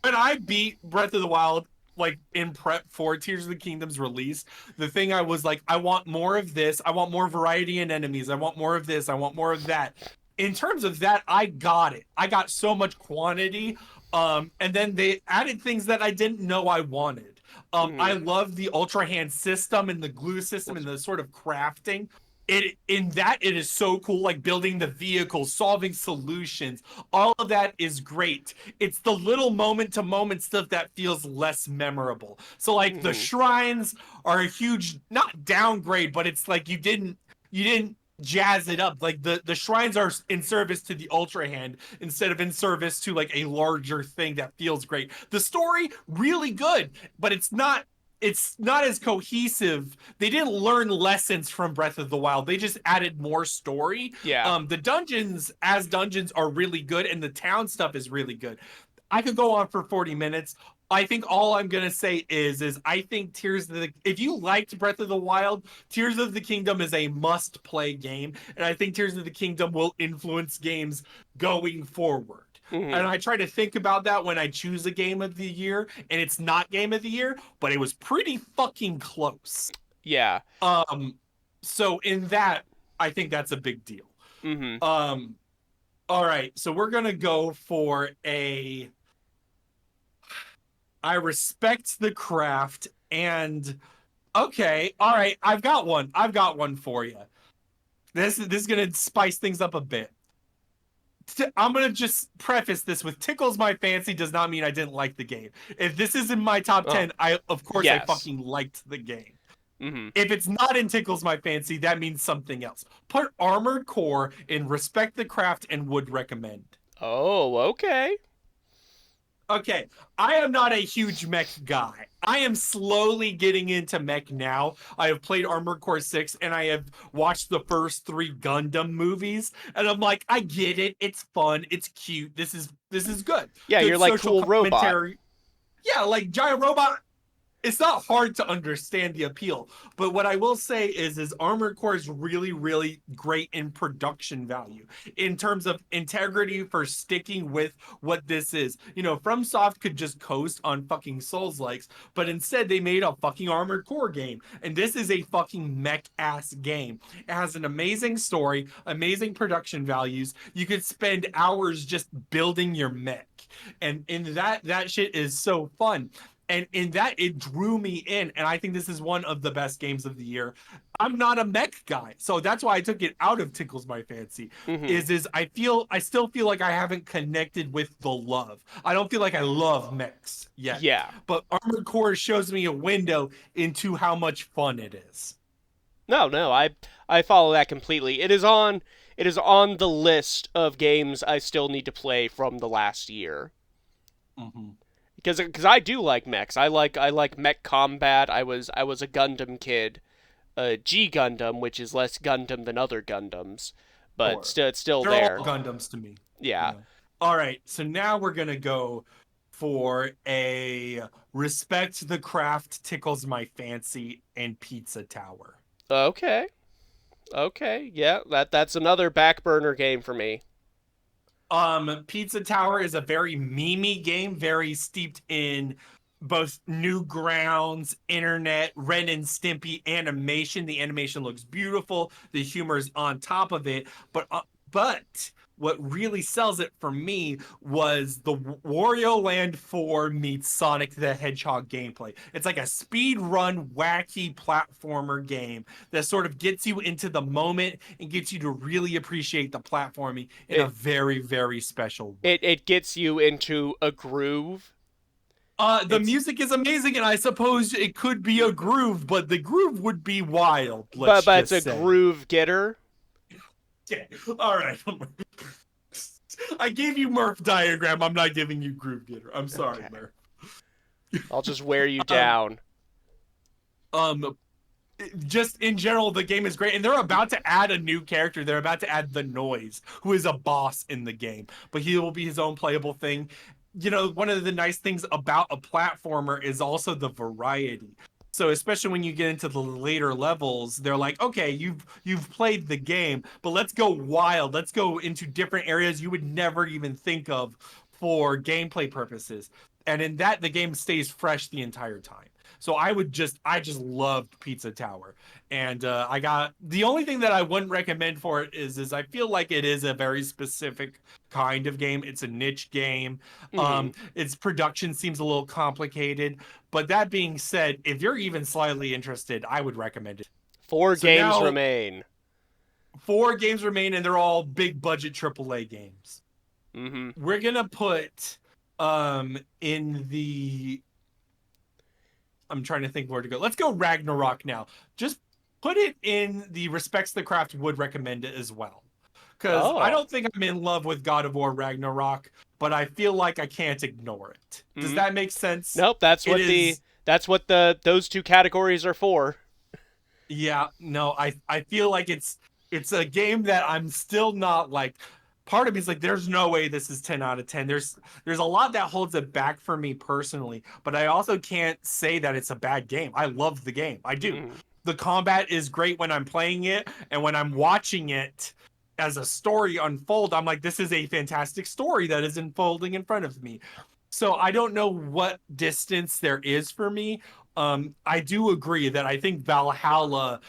Speaker 2: When I beat Breath of the Wild, like in prep for Tears of the Kingdom's release, the thing I was like, I want more of this. I want more variety in enemies. I want more of this. I want more of that. In terms of that, I got it. I got so much quantity. And then they added things that I didn't know I wanted. I
Speaker 1: Mhm.
Speaker 2: love the Ultra Hand system and the glue system and the sort of crafting. It is so cool, like building the vehicles, solving solutions. All of that is great. It's the little moment to moment stuff that feels less memorable. So like the
Speaker 1: Mhm.
Speaker 2: shrines are a huge not downgrade, but it's like you didn't jazz it up. Like the shrines are in service to the Ultra Hand instead of in service to like a larger thing that feels great. The story really good, but it's not as cohesive. They didn't learn lessons from Breath of the Wild. They just added more story.
Speaker 1: Yeah.
Speaker 2: The dungeons as dungeons are really good, and the town stuff is really good. I could go on for 40 minutes. I think all I'm gonna say is I think Tears of the if you liked Breath of the Wild, Tears of the Kingdom is a must-play game, and I think Tears of the Kingdom will influence games going forward. And
Speaker 1: Mhm.
Speaker 2: I try to think about that when I choose a game of the year, and it's not game of the year, but it was pretty fucking close.
Speaker 1: Yeah.
Speaker 2: Um, so in that, I think that's a big deal.
Speaker 1: Mhm.
Speaker 2: Um, all right, so we're gonna go for a I respect the craft and okay, all right, I've got one. I've got one for you. This is gonna spice things up a bit. I'm gonna just preface this with tickles my fancy does not mean I didn't like the game. If this is in my top
Speaker 1: Oh,
Speaker 2: 10, I of course I
Speaker 1: yes.
Speaker 2: fucking liked the game.
Speaker 1: Mhm.
Speaker 2: If it's not in tickles my fancy, that means something else. Put Armored Core in respect the craft and would recommend.
Speaker 1: Oh, okay.
Speaker 2: Okay, I am not a huge mech guy. I am slowly getting into mech now. I have played Armored Core 6 and I have watched the first 3 Gundam movies and I'm like, I get it. It's fun. It's cute. This is good.
Speaker 1: Yeah,
Speaker 2: Good
Speaker 1: you're like
Speaker 2: social
Speaker 1: cool robot.
Speaker 2: commentary. Yeah, like giant robot, it's not hard to understand the appeal. But what I will say is Armored Core is really, really great in production value in terms of integrity for sticking with what this is. You know, FromSoft could just coast on fucking Souls likes, but instead they made a fucking Armored Core game. And this is a fucking mech ass game. It has an amazing story, amazing production values. You could spend hours just building your mech. And in that shit is so fun. And in that, it drew me in, and I think this is one of the best games of the year. I'm not a mech guy, so that's why I took it out of Tickles My Fancy.
Speaker 1: Hmm.
Speaker 2: I still feel like I haven't connected with the love. I don't feel like I love mechs yet,
Speaker 1: Yeah.
Speaker 2: but Armored Core shows me a window into how much fun it is.
Speaker 1: No, no, I follow that completely. It is on the list of games I still need to play from the last year.
Speaker 2: Mm-hmm.
Speaker 1: Because I do like mechs. I like mech combat. I was a Gundam kid, G Gundam, which is less Gundam than other Gundams, but
Speaker 2: Sure.
Speaker 1: still it's still
Speaker 2: They're all
Speaker 1: there.
Speaker 2: Gundams to me, you
Speaker 1: Yeah.
Speaker 2: know. All right, so now we're gonna go for a Respect the Craft Tickles My Fancy and Pizza Tower.
Speaker 1: Okay. Okay. Yeah. That's another back burner game for me.
Speaker 2: Pizza Tower is a very memey game, very steeped in both Newgrounds, internet, Ren and Stimpy animation. The animation looks beautiful. The humor is on top of it, but what really sells it for me was the Wario Land 4 meets Sonic the Hedgehog gameplay. It's like a speed run, wacky platformer game that sort of gets you into the moment and gets you to really appreciate the platforming in a
Speaker 1: It
Speaker 2: very, very special way.
Speaker 1: it gets you into a groove.
Speaker 2: The
Speaker 1: It's
Speaker 2: music is amazing, and I suppose it could be a groove, but the groove would be wild,
Speaker 1: but
Speaker 2: let's
Speaker 1: but it's
Speaker 2: just
Speaker 1: a
Speaker 2: say.
Speaker 1: groove getter.
Speaker 2: Okay, all right. I gave you Murph Diagram. I'm not giving you Groove Getter. I'm sorry,
Speaker 1: Okay.
Speaker 2: Murph.
Speaker 1: I'll just wear you
Speaker 2: Um,
Speaker 1: down.
Speaker 2: um, just in general, the game is great, and they're about to add a new character. They're about to add the Noise, who is a boss in the game, but he will be his own playable thing. You know, one of the nice things about a platformer is also the variety. So especially when you get into the later levels, they're like, okay, you've played the game, but let's go wild. Let's go into different areas you would never even think of for gameplay purposes. And in that, the game stays fresh the entire time. So I just loved Pizza Tower, and I got the only thing that I wouldn't recommend for it is I feel like it is a very specific kind of game. It's a niche game.
Speaker 1: Hmm.
Speaker 2: Its production seems a little complicated, but that being said, if you're even slightly interested, I would recommend it.
Speaker 1: Four
Speaker 2: So
Speaker 1: games
Speaker 2: now
Speaker 1: remain.
Speaker 2: 4 games remain, and they're all big budget AAA games.
Speaker 1: Hmm.
Speaker 2: We're gonna put in the I'm trying to think where to go. Let's go Ragnarok now. Just put it in the Respects the Craft would recommend it as well. Because I
Speaker 1: Oh.
Speaker 2: don't think I'm in love with God of War Ragnarok, but I feel like I can't ignore it. Does
Speaker 1: Hmm.
Speaker 2: that make sense?
Speaker 1: Nope. That's
Speaker 2: It
Speaker 1: what the
Speaker 2: is,
Speaker 1: that's what the those two categories are for.
Speaker 2: yeah, no, I feel like it's a game that I'm still not like part of me is like there's no way this is 10 out of 10. There's a lot that holds it back for me personally, but I also can't say that it's a bad game. I love the game. I do.
Speaker 1: Hmm.
Speaker 2: The combat is great when I'm playing it, and when I'm watching it as a story unfold, I'm like, this is a fantastic story that is unfolding in front of me. So I don't know what distance there is for me. I do agree that I think Valhalla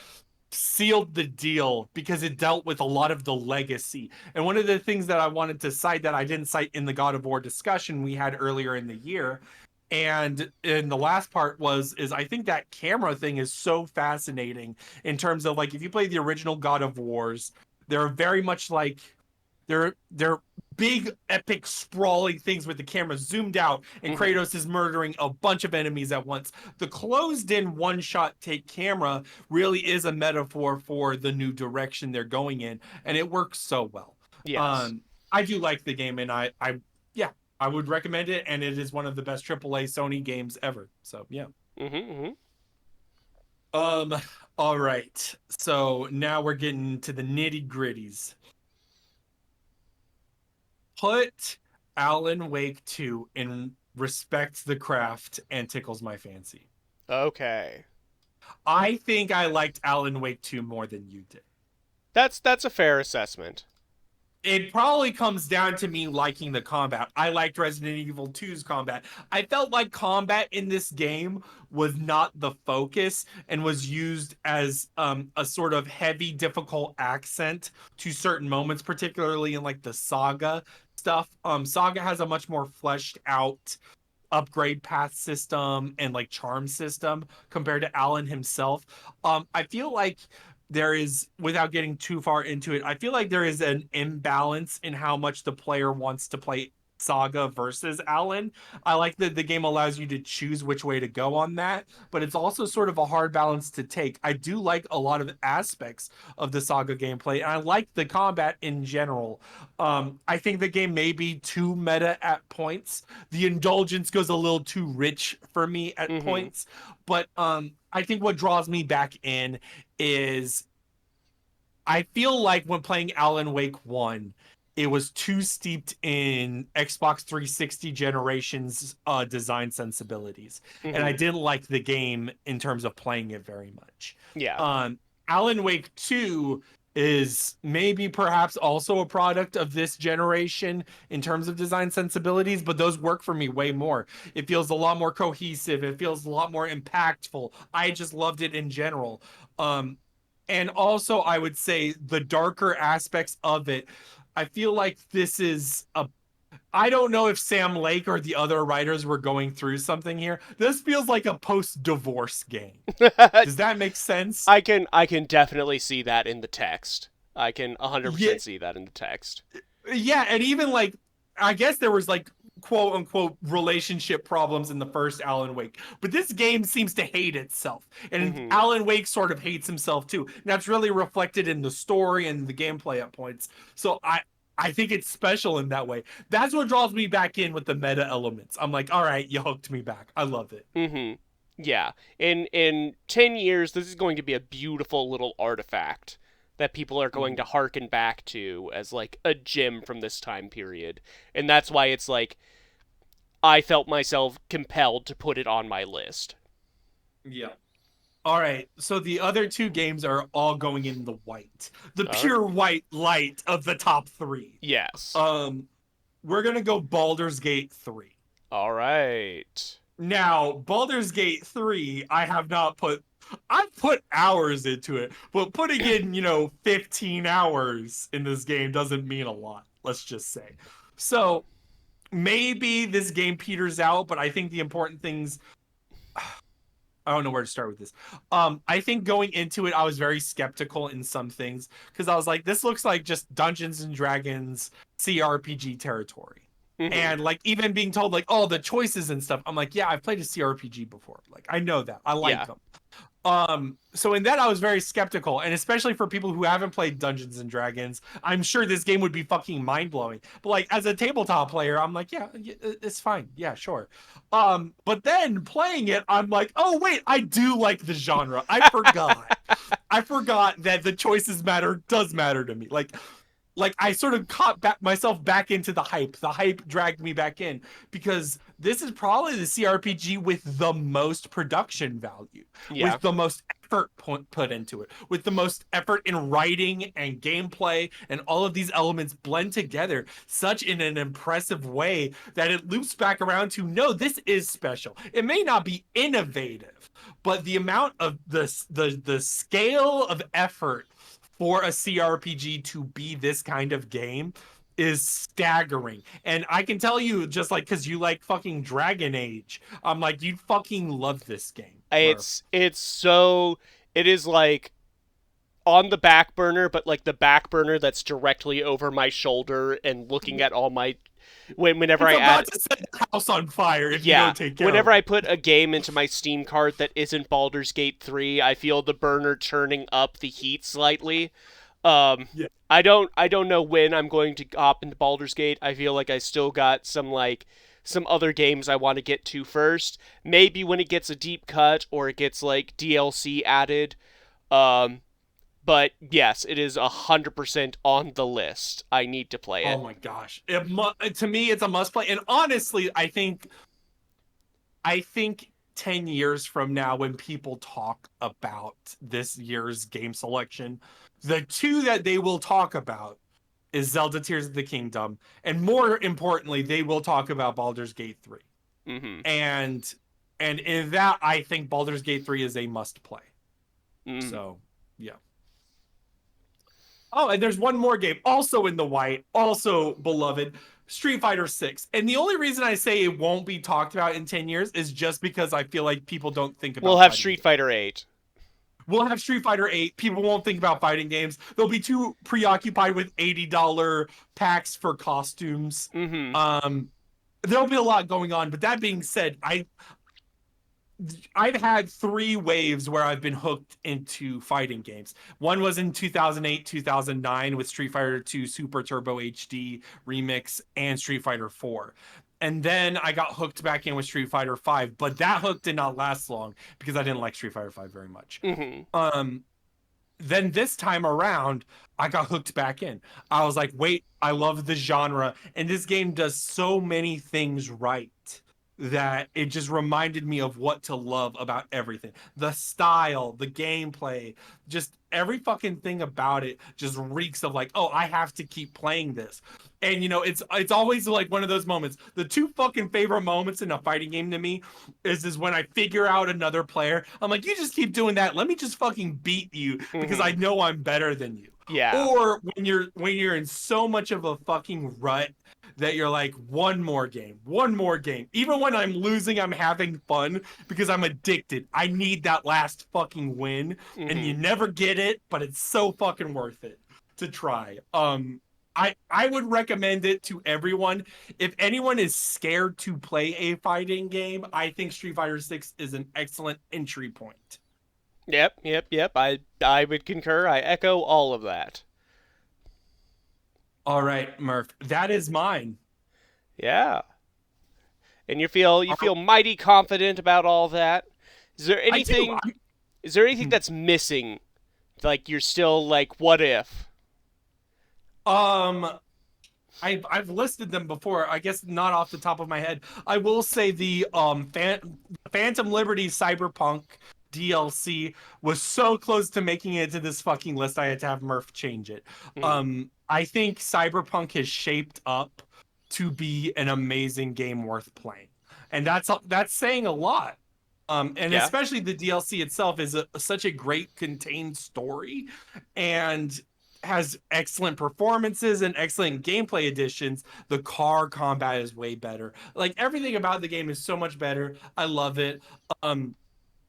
Speaker 2: sealed the deal because it dealt with a lot of the legacy. And one of the things that I wanted to cite that I didn't cite in the God of War discussion we had earlier in the year and in the last part was is I think that camera thing is so fascinating in terms of like if you play the original God of Wars, they're very much like they're big epic sprawling things with the camera zoomed out and
Speaker 1: Hmm.
Speaker 2: Kratos is murdering a bunch of enemies at once. The closed in one shot take camera really is a metaphor for the new direction they're going in and it works so well.
Speaker 1: Yes.
Speaker 2: Um I do like the game and I yeah. I would recommend it, and it is one of the best AAA Sony games ever. So yeah.
Speaker 1: Mm-hmm.
Speaker 2: Um. All right. So now we're getting to the nitty gritties. Put Alan Wake 2 in Respect the Craft and Tickles My Fancy.
Speaker 1: Okay.
Speaker 2: I think I liked Alan Wake 2 more than you did.
Speaker 1: That's a fair assessment.
Speaker 2: It probably comes down to me liking the combat. I liked Resident Evil 2's combat. I felt like combat in this game was not the focus and was used as a sort of heavy, difficult accent to certain moments, particularly in like the Saga stuff. Saga has a much more fleshed out upgrade path system and like charm system compared to Alan himself. I feel like there is, without getting too far into it, I feel like there is an imbalance in how much the player wants to play Saga versus Alan. I like that the game allows you to choose which way to go on that, but it's also sort of a hard balance to take. I do like a lot of aspects of the Saga gameplay, and I like the combat in general. I think the game may be too meta at points. The indulgence goes a little too rich for me at
Speaker 1: Mm-hmm.
Speaker 2: points, but I think what draws me back in is I feel like when playing Alan Wake 1, it was too steeped in Xbox 360 generation's design sensibilities. And I
Speaker 1: Mm-hmm.
Speaker 2: didn't like the game in terms of playing it very much.
Speaker 1: Yeah.
Speaker 2: Um, Alan Wake 2 is maybe perhaps also a product of this generation in terms of design sensibilities, but those work for me way more. It feels a lot more cohesive. It feels a lot more impactful. I just loved it in general. Um, and also, I would say the darker aspects of it. I feel like this is a. I don't know if Sam Lake or the other writers were going through something here. This feels like a post-divorce game. Does that make sense?
Speaker 1: I can definitely see that in the text. I can
Speaker 2: Yeah,
Speaker 1: 100% see that in the text.
Speaker 2: yeah, and even like I guess there was like quote unquote relationship problems in the first Alan Wake, but this game seems to hate itself, and
Speaker 1: Mm-hmm.
Speaker 2: Alan Wake sort of hates himself too. And that's really reflected in the story and the gameplay at points. So I think it's special in that way. That's what draws me back in with the meta elements. I'm like, all right, you hooked me back. I love it.
Speaker 1: Mm-hmm. Yeah. In 10 years, this is going to be a beautiful little artifact that people are going to
Speaker 2: Mhm.
Speaker 1: harken back to as like a gem from this time period. And that's why it's like I felt myself compelled to put it on my list.
Speaker 2: Yeah. All right. So the other two games are all going in the white, the
Speaker 1: All right.
Speaker 2: pure white light of the top three.
Speaker 1: Yes.
Speaker 2: Um, we're gonna go Baldur's Gate 3.
Speaker 1: All right.
Speaker 2: Now, Baldur's Gate 3, I've put hours into it, but putting in, 15 hours in this game doesn't mean a lot, let's just say. So maybe this game peters out, but I think the important things I don't know where to start with this. I think going into it, I was very skeptical in some things because I was like, this looks like just Dungeons and Dragons CRPG territory.
Speaker 1: Mm-hmm.
Speaker 2: And like even being told like, oh, the choices and stuff, I'm like, yeah, I've played a CRPG before. Like I know that. I like
Speaker 1: Yeah.
Speaker 2: them. So in that I was very skeptical, and especially for people who haven't played Dungeons and Dragons, I'm sure this game would be fucking mind blowing. But like as a tabletop player, I'm like, yeah, it's fine, yeah, sure. But then playing it, I'm like, oh wait, I do like the genre. I forgot that the choices does matter to me. Like I sort of caught myself back into the hype. The hype dragged me back in because this is probably the CRPG with the most production value,
Speaker 1: Yeah.
Speaker 2: with the most effort put into it, with the most effort in writing and gameplay, and all of these elements blend together such in an impressive way that it loops back around to no, this is special. It may not be innovative, but the amount of the scale of effort for a CRPG to be this kind of game is staggering. And I can tell you, just like because you like fucking Dragon Age, I'm like, you'd fucking love this game, Murph.
Speaker 1: It's so it is like on the back burner, but like the back burner that's directly over my shoulder and looking at all my whenever
Speaker 2: It's
Speaker 1: I add
Speaker 2: about to set the house on fire if you
Speaker 1: yeah,
Speaker 2: don't take care
Speaker 1: whenever
Speaker 2: of
Speaker 1: I
Speaker 2: it.
Speaker 1: put a game into my Steam cart that isn't Baldur's Gate 3, I feel the burner turning up the heat slightly.
Speaker 2: Yeah.
Speaker 1: I don't know when I'm going to hop into Baldur's Gate. I feel like I still got some other games I want to get to first. Maybe when it gets a deep cut or it gets like DLC added. Um, but yes, it is 100% on the list. I need to play
Speaker 2: Oh
Speaker 1: it.
Speaker 2: my gosh. To me, it's a must play. And honestly, I think 10 years from now, when people talk about this year's game selection, the two that they will talk about is Zelda Tears of the Kingdom. And more importantly, they will talk about Baldur's Gate 3.
Speaker 1: Mm-hmm.
Speaker 2: And in that, I think Baldur's Gate 3 is a must play.
Speaker 1: Mm.
Speaker 2: So, yeah. Oh, and there's one more game also in the white, also beloved, Street Fighter 6. And the only reason I say it won't be talked about in 10 years is just because I feel like people don't think
Speaker 1: We'll
Speaker 2: about
Speaker 1: have
Speaker 2: fighting
Speaker 1: Street
Speaker 2: games.
Speaker 1: Fighter 8.
Speaker 2: We'll have Street Fighter 8. People won't think about fighting games. They'll be too preoccupied with $80 packs for costumes.
Speaker 1: Mm-hmm.
Speaker 2: Um, there'll be a lot going on. But that being said, I've had 3 waves where I've been hooked into fighting games. One was in 2008, 2009 with Street Fighter 2 Super Turbo HD Remix and Street Fighter 4. And then I got hooked back in with Street Fighter 5, but that hook did not last long because I didn't like Street Fighter 5 very much.
Speaker 1: Mm-hmm.
Speaker 2: Then this time around, I got hooked back in. I was like, wait, I love the genre, and this game does so many things right that it just reminded me of what to love about everything. The style, the gameplay, just every fucking thing about it just reeks of like, oh, I have to keep playing this. And it's always like one of those moments. The 2 fucking favorite moments in a fighting game to me is when I figure out another player. I'm like, you just keep doing that. Let me just fucking beat you because I
Speaker 1: Mm-hmm.
Speaker 2: know I'm better than you.
Speaker 1: Yeah.
Speaker 2: Or when you're in so much of a fucking rut that you're like, one more game, one more game. Even when I'm losing, I'm having fun because I'm addicted. I need that last fucking win, and
Speaker 1: Mm-hmm.
Speaker 2: you never get it, but it's so fucking worth it to try. I would recommend it to everyone. If anyone is scared to play a fighting game, I think Street Fighter 6 is an excellent entry point.
Speaker 1: Yep, yep, yep. I would concur. I echo all of that.
Speaker 2: All right, Murph, that is mine.
Speaker 1: Yeah. And you
Speaker 2: Uh,
Speaker 1: feel mighty confident about all that. Is there
Speaker 2: I do.
Speaker 1: anything is there anything that's missing? Like you're still like what if?
Speaker 2: Um, I've listed them before. I guess not off the top of my head. I will say the Phantom Liberty Cyberpunk DLC was so close to making it to this fucking list. I had to have Murph change it.
Speaker 1: Mm.
Speaker 2: I think Cyberpunk has shaped up to be an amazing game worth playing, and that's saying a lot. And
Speaker 1: Yeah.
Speaker 2: especially the DLC itself is such a great contained story, and has excellent performances and excellent gameplay additions. The car combat is way better. Like everything about the game is so much better. I love it. Um,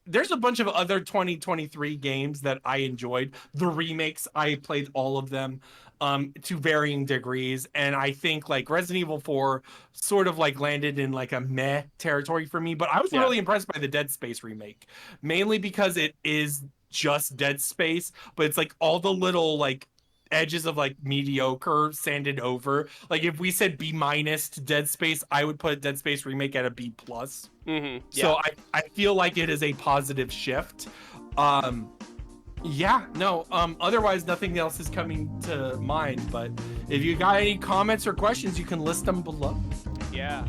Speaker 2: there's a bunch of other 2023 games that I enjoyed. The remakes, I played all of them to varying degrees. And I think like Resident Evil 4 sort of like landed in like a meh territory for me. But I was
Speaker 1: Yeah.
Speaker 2: really impressed by the Dead Space remake, mainly because it is just Dead Space, but it's like all the little like edges of like mediocre sanded over. Like if we said B minus to Dead Space, I would put Dead Space remake at a B plus.
Speaker 1: Mhm. Yeah.
Speaker 2: So I feel like it is a positive shift. Um yeah, no, otherwise nothing else is coming to mind, but if you got any comments or questions, you can list them below.
Speaker 1: Yeah.